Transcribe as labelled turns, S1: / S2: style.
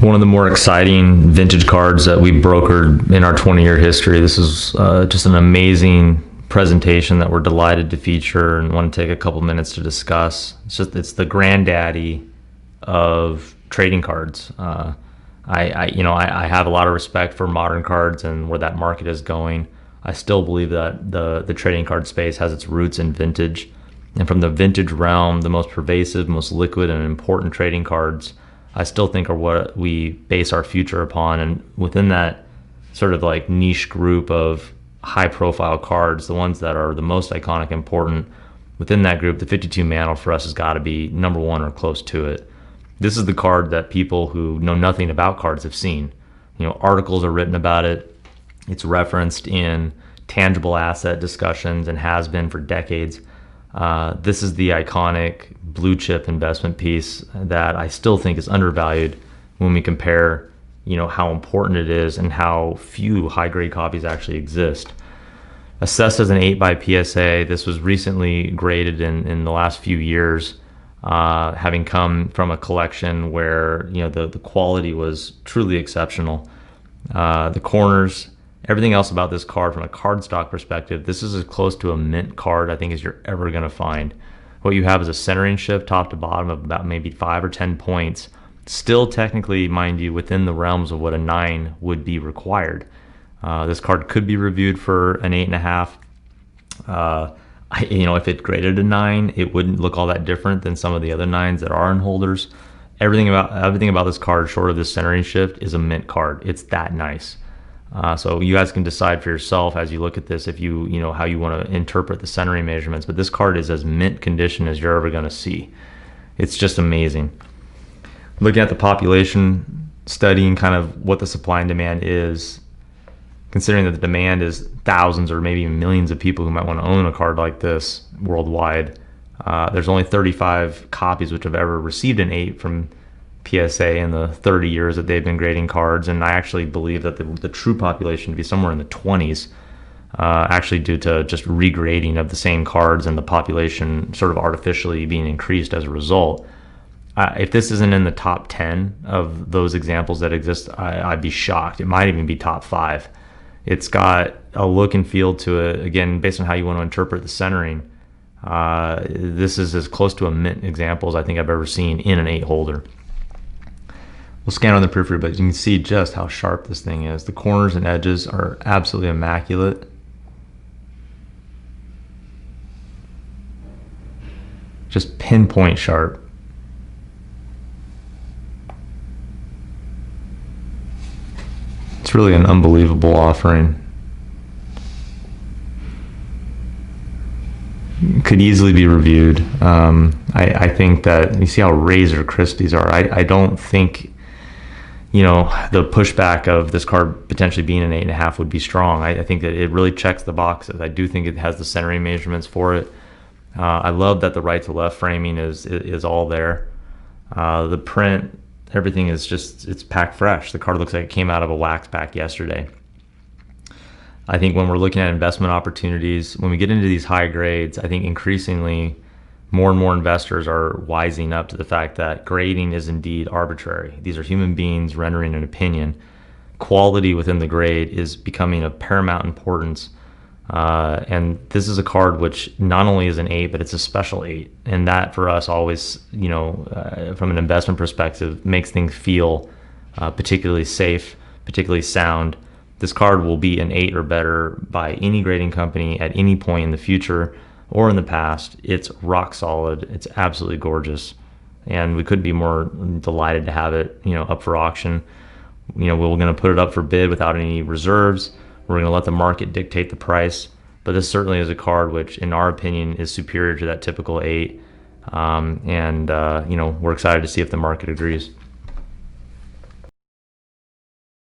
S1: One of the more exciting vintage cards that we brokered in our 20-year history. This is just an amazing presentation that we're delighted to feature and want to take a couple minutes to discuss. It's the granddaddy of trading cards. I have a lot of respect for modern cards and where that market is going. I still believe that the trading card space has its roots in vintage, and from the vintage realm, the most pervasive, most liquid, and important trading cards I still think are what we base our future upon. And within that sort of like niche group of high profile cards, the ones that are the most iconic, important, within that group, the 52 Mantle for us has got to be number one or close to it. This is the card that people who know nothing about cards have seen. Articles are written about it. It's referenced in tangible asset discussions and has been for decades. This is the iconic blue chip investment piece that I still think is undervalued when we compare, how important it is and how few high grade copies actually exist. Assessed as an 8 by PSA, this was recently graded in the last few years, having come from a collection where the quality was truly exceptional. The corners, everything else about this card from a cardstock perspective, this is as close to a mint card I think as you're ever going to find. What you have is a centering shift top to bottom of about maybe 5 or 10 points. Still technically, mind you, within the realms of what a 9 would be required. This card could be reviewed for an 8.5. If it graded a 9, it wouldn't look all that different than some of the other 9s that are in holders. Everything about this card, short of this centering shift, is a mint card. It's that nice. So you guys can decide for yourself as you look at this if how you want to interpret the centering measurements. But this card is as mint condition as you're ever going to see. It's just amazing. Looking at the population, studying kind of what the supply and demand is, considering that the demand is thousands or maybe even millions of people who might want to own a card like this worldwide. There's only 35 copies which have ever received an 8 from PSA in the 30 years that they've been grading cards, and I actually believe that the true population to be somewhere in the 20s, actually due to just regrading of the same cards and the population sort of artificially being increased as a result. If this isn't in the top 10 of those examples that exist, I'd be shocked. It might even be top 5. It's got a look and feel to it, again, based on how you want to interpret the centering. This is as close to a mint example as I think I've ever seen in an 8 holder. We'll scan on the periphery, but you can see just how sharp this thing is. The corners and edges are absolutely immaculate. Just pinpoint sharp. It's really an unbelievable offering. Could easily be reviewed. I think that you see how razor crisp these are. I don't think the pushback of this card potentially being an 8.5 would be strong. I think that it really checks the boxes. I do think it has the centering measurements for it. I love that the right to left framing is all there. The print, everything is it's packed fresh. The card looks like it came out of a wax pack yesterday. I think when we're looking at investment opportunities, when we get into these high grades, I think increasingly more and more investors are wising up to the fact that grading is indeed arbitrary. These are human beings rendering an opinion. Quality within the grade is becoming of paramount importance. And this is a card which not only is an 8, but it's a special 8. And that for us always, from an investment perspective, makes things feel particularly safe, particularly sound. This card will be an 8 or better by any grading company at any point in the future or in the past. It's rock solid. It's absolutely gorgeous. And we couldn't be more delighted to have it, up for auction. We're going to put it up for bid without any reserves. We're going to let the market dictate the price. But this certainly is a card which, in our opinion, is superior to that typical 8. We're excited to see if the market agrees.